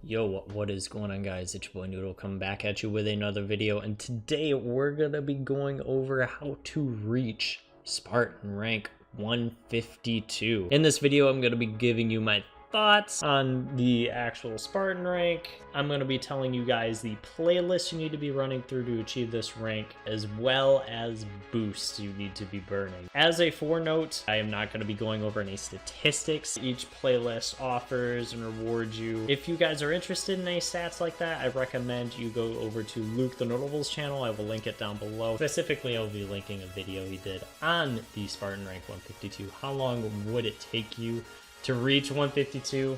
Yo, what is going on, guys? It's your boy Noodle coming back at you with another video, and today we're gonna be going over how to reach Spartan rank 152. In this video, I'm gonna be giving you my thoughts on the actual Spartan rank. I'm going to be telling you guys the playlist you need to be running through to achieve this rank, as well as boosts you need to be burning. As a forenote, I am not going to be going over any statistics each playlist offers and rewards you. If you guys are interested in any stats like that, I recommend you go over to Luke the Notables channel. I will link it down below. Specifically, I'll be linking a video he did on the Spartan rank 152. How long would it take you to reach 152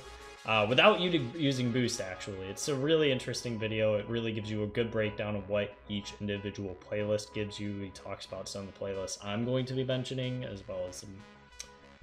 without using boost? Actually, it's a really interesting video. It really gives you a good breakdown of what each individual playlist gives you. He talks about some of the playlists I'm going to be mentioning, as well as some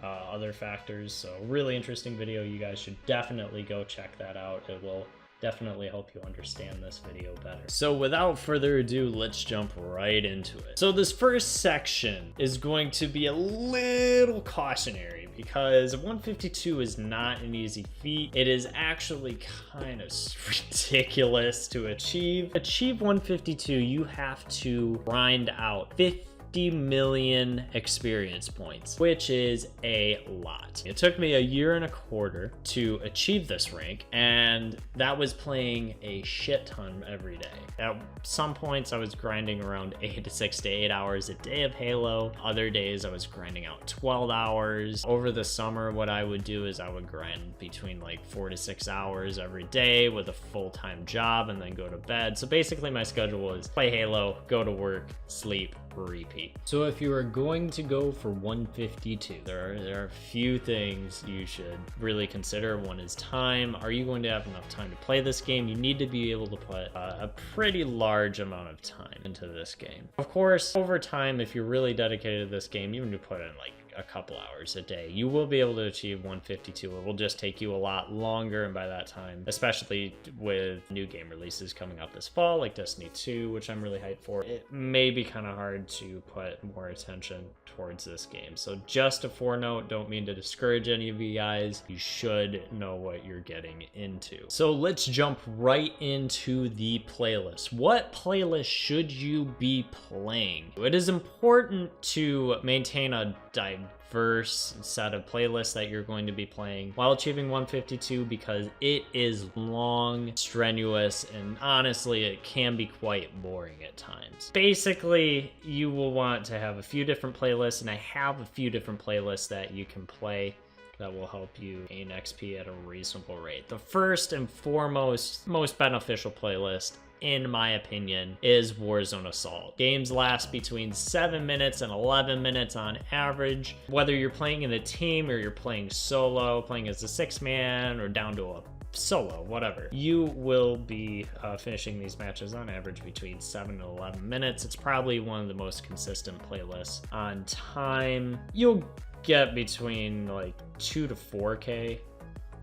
other factors. So really interesting video. You guys should definitely go check that out. It will definitely help you understand this video better. So without further ado, let's jump right into it. So this first section is going to be a little cautionary, because 152 is not an easy feat. It is actually kind of ridiculous to achieve. 152, you have to grind out 50 million experience points, which is a lot. It took me a year and a quarter to achieve this rank, and that was playing a shit ton every day. At some points I was grinding around 6 to 8 hours a day of Halo. Other days I was grinding out 12 hours. Over the summer, what I would do is I would grind between like 4 to 6 hours every day with a full-time job, and then go to bed. So basically my schedule was play Halo, go to work, sleep, repeat. So if you are going to go for 152, there are a few things you should really consider. One is time. Are you going to have enough time to play this game? You need to be able to put a pretty large amount of time into this game. Of course, over time, if you're really dedicated to this game, even to put in like a couple hours a day, you will be able to achieve 152. It will just take you a lot longer, and by that time, especially with new game releases coming out this fall, like Destiny 2, which I'm really hyped for, it may be kind of hard to put more attention towards this game. So just a forenote, don't mean to discourage any of you guys. You should know what you're getting into. So let's jump right into the playlist. What playlist should you be playing? It is important to maintain a diverse set of playlists that you're going to be playing while achieving 152, because it is long, strenuous, and honestly it can be quite boring at times. Basically, you will want to have a few different playlists, and I have a few different playlists that you can play that will help you gain XP at a reasonable rate. The first and foremost, most beneficial playlist, in my opinion, is Warzone Assault. Games last between 7 minutes and 11 minutes on average. Whether you're playing in a team or you're playing solo, playing as a 6-man or down to a solo, whatever, you will be finishing these matches on average between 7 and 11 minutes. It's probably one of the most consistent playlists on time. You'll get between like 2 to 4K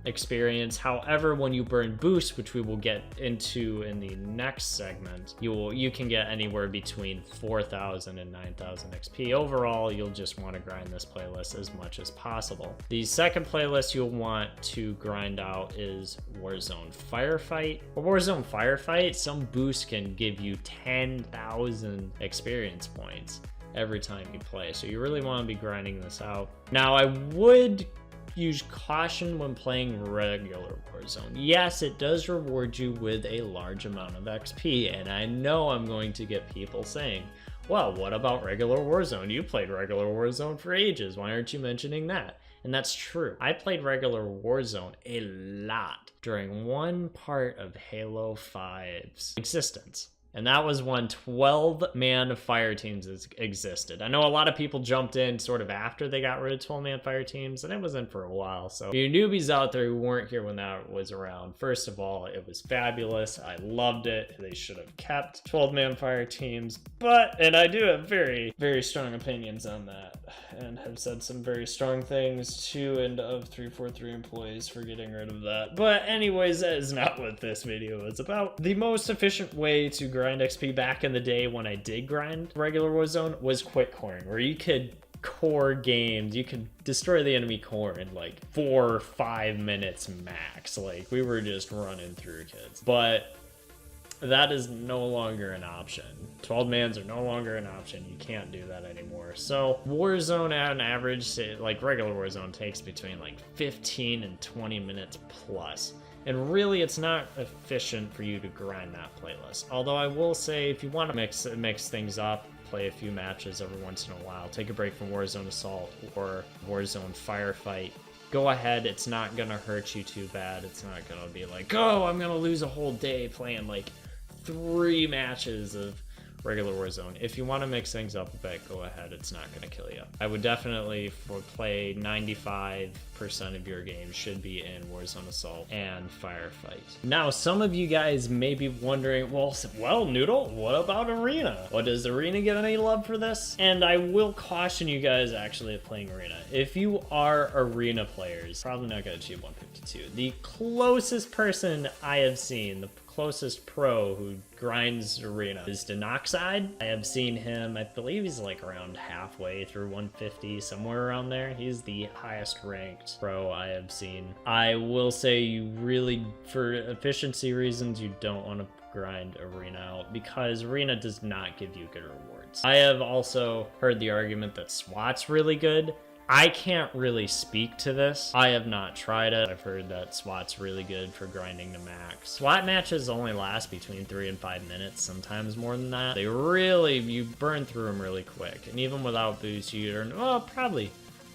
experience. However, when you burn boost, which we will get into in the next segment, you can get anywhere between 4,000 and 9,000 XP. Overall, you'll just want to grind this playlist as much as possible. The second playlist you'll want to grind out is Warzone Firefight. For Warzone Firefight, some boost can give you 10,000 experience points every time you play, so you really want to be grinding this out. Now, I would use caution when playing regular Warzone. Yes, it does reward you with a large amount of XP, and I know I'm going to get people saying, well, what about regular Warzone? You played regular Warzone for ages. Why aren't you mentioning that? And that's true. I played regular Warzone a lot during one part of Halo 5's existence. And that was when 12-man fire teams existed. I know a lot of people jumped in sort of after they got rid of 12-man fire teams, and it was in for a while. So if you newbies out there who weren't here when that was around, first of all, it was fabulous. I loved it. They should have kept 12-man fire teams. And I do have very, very strong opinions on that, and have said some very strong things to and of 343 employees for getting rid of that. But anyways, that is not what this video is about. The most efficient way to grind XP back in the day when I did grind regular Warzone was quick coring, where you could core games, you could destroy the enemy core in like 4 or 5 minutes max. Like, we were just running through kids. But that is no longer an option. 12 mans are no longer an option. You can't do that anymore. So Warzone at an average, like regular Warzone, takes between like 15 and 20 minutes plus. And really, it's not efficient for you to grind that playlist. Although I will say, if you want to mix things up, play a few matches every once in a while, take a break from Warzone Assault or Warzone Firefight, go ahead. It's not gonna hurt you too bad. It's not gonna be like, oh, I'm gonna lose a whole day playing like 3 matches of regular Warzone. If you want to mix things up a bit, go ahead. It's not going to kill you. I would definitely play 95% of your games should be in Warzone Assault and Firefight. Now, some of you guys may be wondering, well, Noodle, what about Arena? Well, does Arena get any love for this? And I will caution you guys actually at playing Arena. If you are Arena players, probably not going to achieve 152. The closest person I have seen, the closest pro who grinds Arena is Denoxide. I have seen him, I believe he's like around halfway through 150, somewhere around there. He's the highest ranked pro I have seen. I will say, you really, for efficiency reasons, you don't want to grind Arena out because Arena does not give you good rewards. I have also heard the argument that SWAT's really good. I can't really speak to this. I have not tried it. I've heard that SWAT's really good for grinding to max. SWAT matches only last between 3 and 5 minutes, sometimes more than that. They really, you burn through them really quick. And even without boost, you earn, well, probably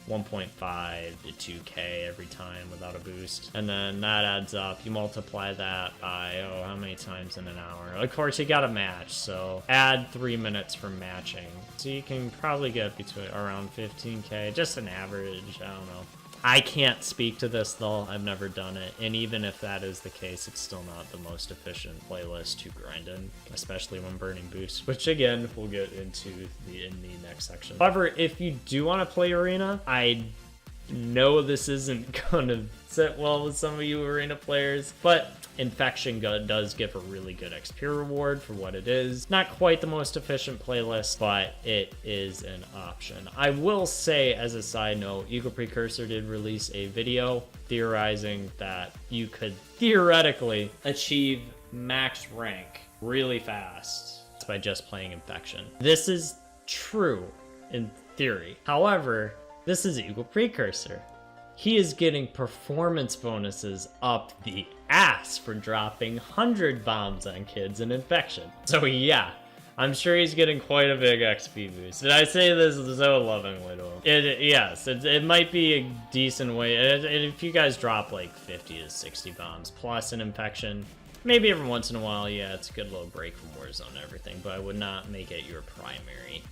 1.5 to 2k every time without a boost. And then that adds up. You multiply that by, oh, how many times in an hour? Of course, you got to match, so add 3 minutes for matching. So you can probably get between around 15k, just an average, I don't know. I can't speak to this though, I've never done it, and even if that is the case, it's still not the most efficient playlist to grind in, especially when burning boosts, which again, we'll get into in the next section. However, if you do want to play Arena, I know this isn't gonna sit well with some of you Arena players, but Infection does give a really good XP reward for what it is. Not quite the most efficient playlist, but it is an option. I will say, as a side note, Eagle Precursor did release a video theorizing that you could theoretically achieve max rank really fast by just playing Infection. This is true in theory. However, this is Eagle Precursor. He is getting performance bonuses up the ass for dropping 100 bombs on kids in Infection. So yeah, I'm sure he's getting quite a big XP boost. Did I say this so lovingly to him? Yes, it might be a decent way. If you guys drop like 50 to 60 bombs plus an Infection, maybe every once in a while, yeah, it's a good little break from Warzone and everything, but I would not make it your primary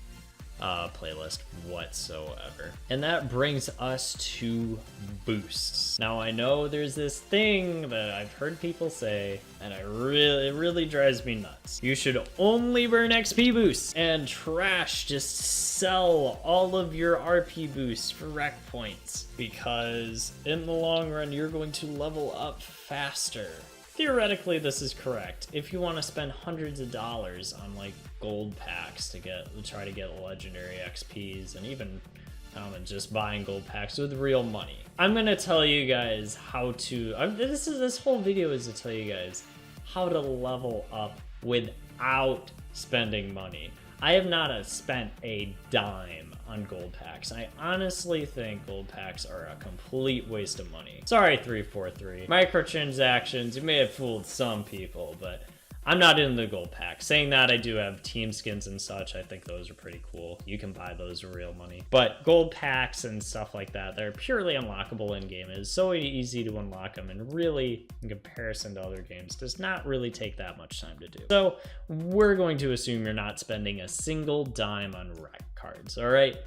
playlist whatsoever. And that brings us to boosts. Now, I know there's this thing that I've heard people say, and it really drives me nuts. You should only burn XP boosts and trash, just sell all of your RP boosts for rec points, because in the long run, you're going to level up faster. Theoretically, this is correct. If you want to spend hundreds of dollars on like gold packs to try to get legendary XPs, and even just buying gold packs with real money, I'm gonna tell you guys how to. This whole video is to tell you guys how to level up without spending money. I have not spent a dime on gold packs. I honestly think gold packs are a complete waste of money. Sorry, 343. Microtransactions, you may have fooled some people, but I'm not in the gold pack. Saying that, I do have team skins and such. I think those are pretty cool. You can buy those for real money. But gold packs and stuff like that, they're purely unlockable in game. It is so easy to unlock them, and really, in comparison to other games, does not really take that much time to do. So we're going to assume you're not spending a single dime on rec cards, all right?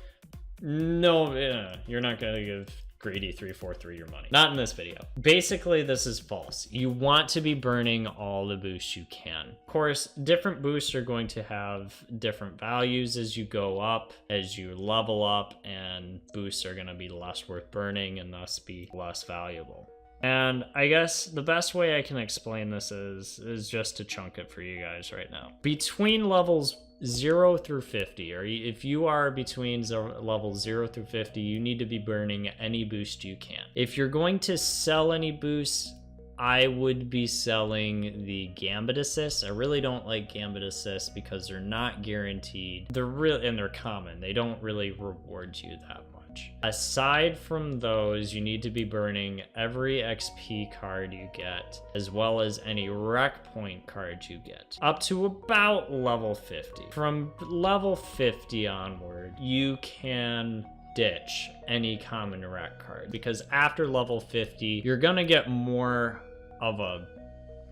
No, you're not gonna give greedy 343 your money. Not in this video. Basically, this is false. You want to be burning all the boosts you can. Of course, different boosts are going to have different values as you go up, as you level up, and boosts are going to be less worth burning and thus be less valuable. And I guess the best way I can explain this is just to chunk it for you guys right now. Between levels 0 through 50, or if you are between levels 0 through 50, you need to be burning any boost you can. If you're going to sell any boosts, I would be selling the Gambit Assists. I really don't like Gambit Assists because they're not guaranteed. They're real and they're common. They don't really reward you that much. Aside from those, you need to be burning every XP card you get, as well as any rec point cards you get, up to about level 50. From level 50 onward, you can ditch any common rec card, because after level 50, you're gonna get more of a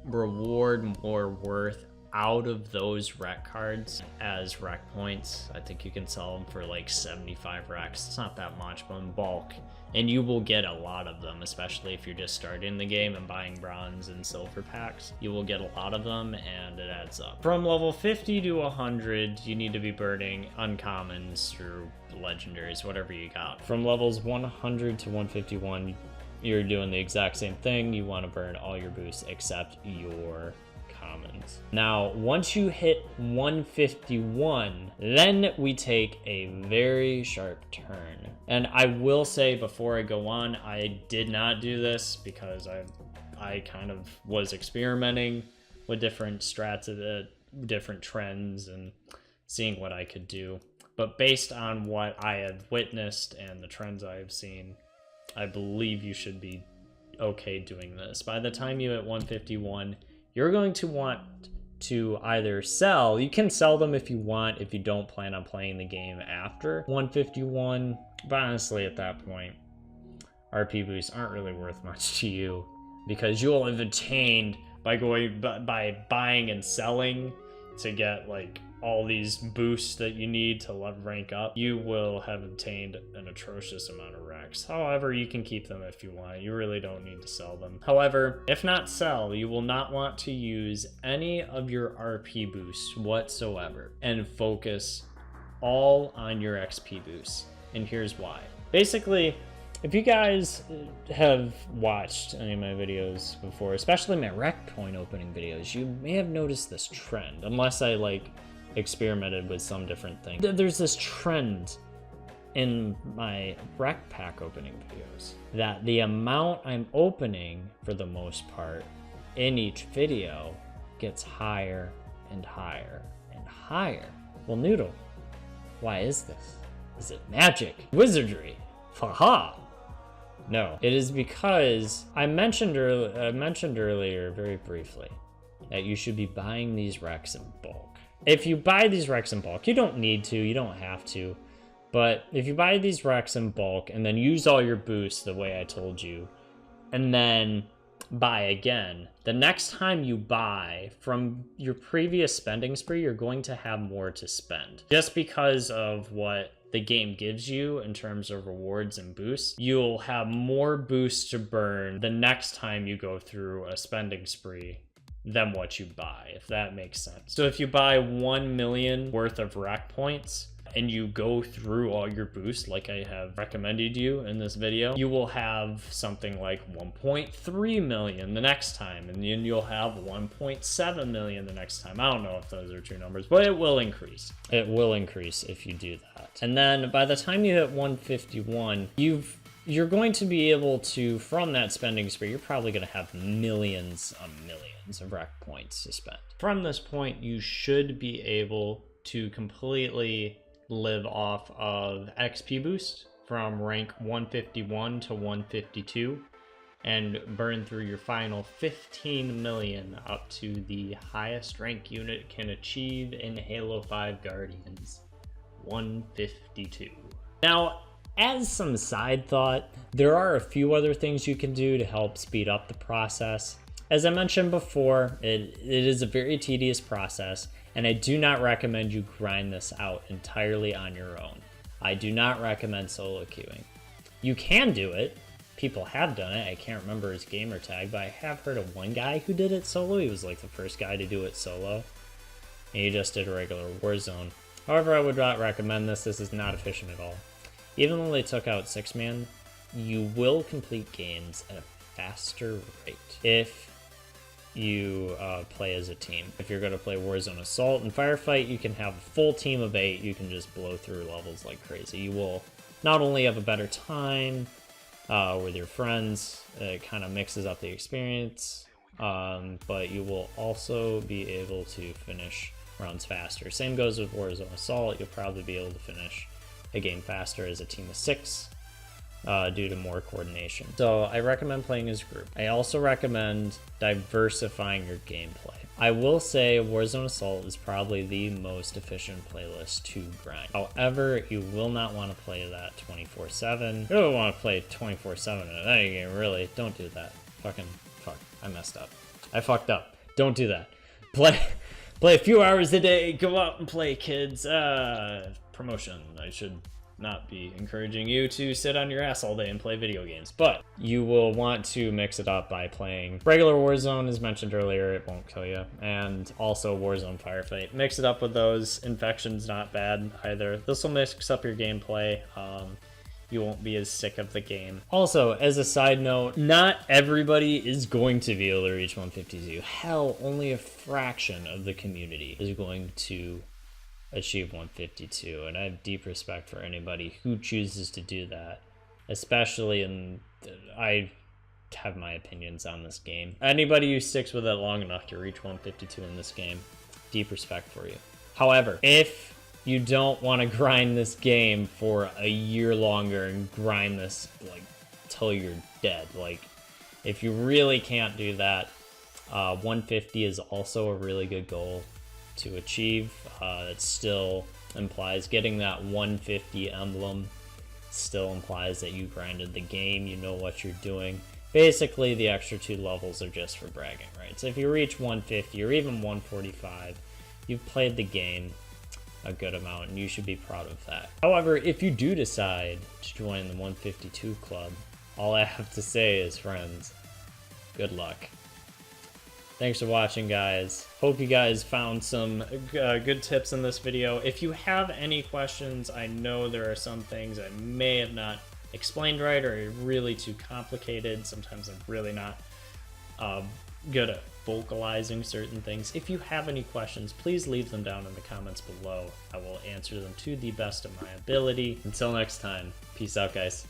reward, more worth out of those rec cards as rec points. I think you can sell them for like 75 recs. It's not that much, but in bulk. And you will get a lot of them, especially if you're just starting the game and buying bronze and silver packs. You will get a lot of them, and it adds up. From level 50 to 100, you need to be burning uncommons through legendaries, whatever you got. From levels 100 to 151, you're doing the exact same thing. You want to burn all your boosts except your commons. Now, once you hit 151, then we take a very sharp turn. And I will say before I go on, I did not do this because I kind of was experimenting with different strats, different trends, and seeing what I could do. But based on what I have witnessed and the trends I have seen, I believe you should be okay doing this. By the time you hit 151, you're going to want to either sell. You can sell them if you want, if you don't plan on playing the game after 151. But honestly, at that point, RP boosts aren't really worth much to you, because you'll have attained by buying and selling to get like all these boosts that you need to rank up. You will have obtained an atrocious amount of recs. However, you can keep them if you want. You really don't need to sell them. However, if not sell, you will not want to use any of your RP boosts whatsoever and focus all on your XP boosts. And here's why. Basically, if you guys have watched any of my videos before, especially my rec point opening videos, you may have noticed this trend, unless I like experimented with some different thing. There's this trend in my rec pack opening videos that the amount I'm opening, for the most part, in each video gets higher and higher and higher. Well, Noodle, why is this? Is it magic? Wizardry? Haha! No, it is because I mentioned earlier very briefly that you should be buying these recs in bulk. If you buy these recs in bulk, you don't need to, you don't have to, but if you buy these recs in bulk and then use all your boosts the way I told you, and then buy again, the next time you buy from your previous spending spree, you're going to have more to spend. Just because of what the game gives you in terms of rewards and boosts, you'll have more boosts to burn the next time you go through a spending spree than what you buy, if that makes sense. So if you buy 1 million worth of rec points and you go through all your boosts like I have recommended you in this video, you will have something like 1.3 million the next time, and then you'll have 1.7 million the next time. I don't know if those are true numbers, but it will increase. It will increase if you do that. And then by the time you hit 151, you're going to be able to, from that spending spree, you're probably going to have millions of rec points to spend. From this point, you should be able to completely live off of XP boost from rank 151 to 152 and burn through your final 15 million up to the highest rank unit can achieve in Halo 5 Guardians, 152. Now, as some side thought, there are a few other things you can do to help speed up the process. As I mentioned before, it is a very tedious process, and I do not recommend you grind this out entirely on your own. I do not recommend solo queuing. You can do it. People have done it. I can't remember his gamer tag, but I have heard of one guy who did it solo. He was like the first guy to do it solo, and he just did a regular Warzone. However, I would not recommend this. This is not efficient at all. Even though they took out 6-man, you will complete games at a faster rate if you play as a team. If you're going to play Warzone Assault and Firefight, you can have a full team of 8. You can just blow through levels like crazy. You will not only have a better time with your friends, it kind of mixes up the experience, but you will also be able to finish rounds faster. Same goes with Warzone Assault. You'll probably be able to finish a game faster as a team of 6. Due to more coordination. So I recommend playing as a group. I also recommend diversifying your gameplay. I will say Warzone Assault is probably the most efficient playlist to grind. However, you will not want to play that 24/7. You don't want to play 24/7 in any game, really. Don't do that. Fuck. I messed up. I fucked up. Don't do that. Play a few hours a day. Go out and play, kids. Promotion. I should not be encouraging you to sit on your ass all day and play video games, but you will want to mix it up by playing regular Warzone, as mentioned earlier. It won't kill you, and also Warzone Firefight. Mix it up with those. Infection's not bad either. This will mix up your gameplay. You won't be as sick of the game. Also, as a side note, not everybody is going to be able to reach 152. Hell, only a fraction of the community is going to achieve 152, and I have deep respect for anybody who chooses to do that, especially I have my opinions on this game. Anybody who sticks with it long enough to reach 152 in this game, deep respect for you. However, if you don't want to grind this game for a year longer and grind this like till you're dead, like if you really can't do that, 150 is also a really good goal to achieve. It still implies getting that 150 emblem, still implies that you grinded the game, you know what you're doing. Basically, the extra 2 levels are just for bragging, right? So if you reach 150 or even 145, you've played the game a good amount and you should be proud of that. However, if you do decide to join the 152 club, all I have to say is, friends, good luck. Thanks for watching, guys. Hope you guys found some good tips in this video. If you have any questions, I know there are some things I may have not explained right or are really too complicated. Sometimes I'm really not good at vocalizing certain things. If you have any questions, please leave them down in the comments below. I will answer them to the best of my ability. Until next time, peace out, guys.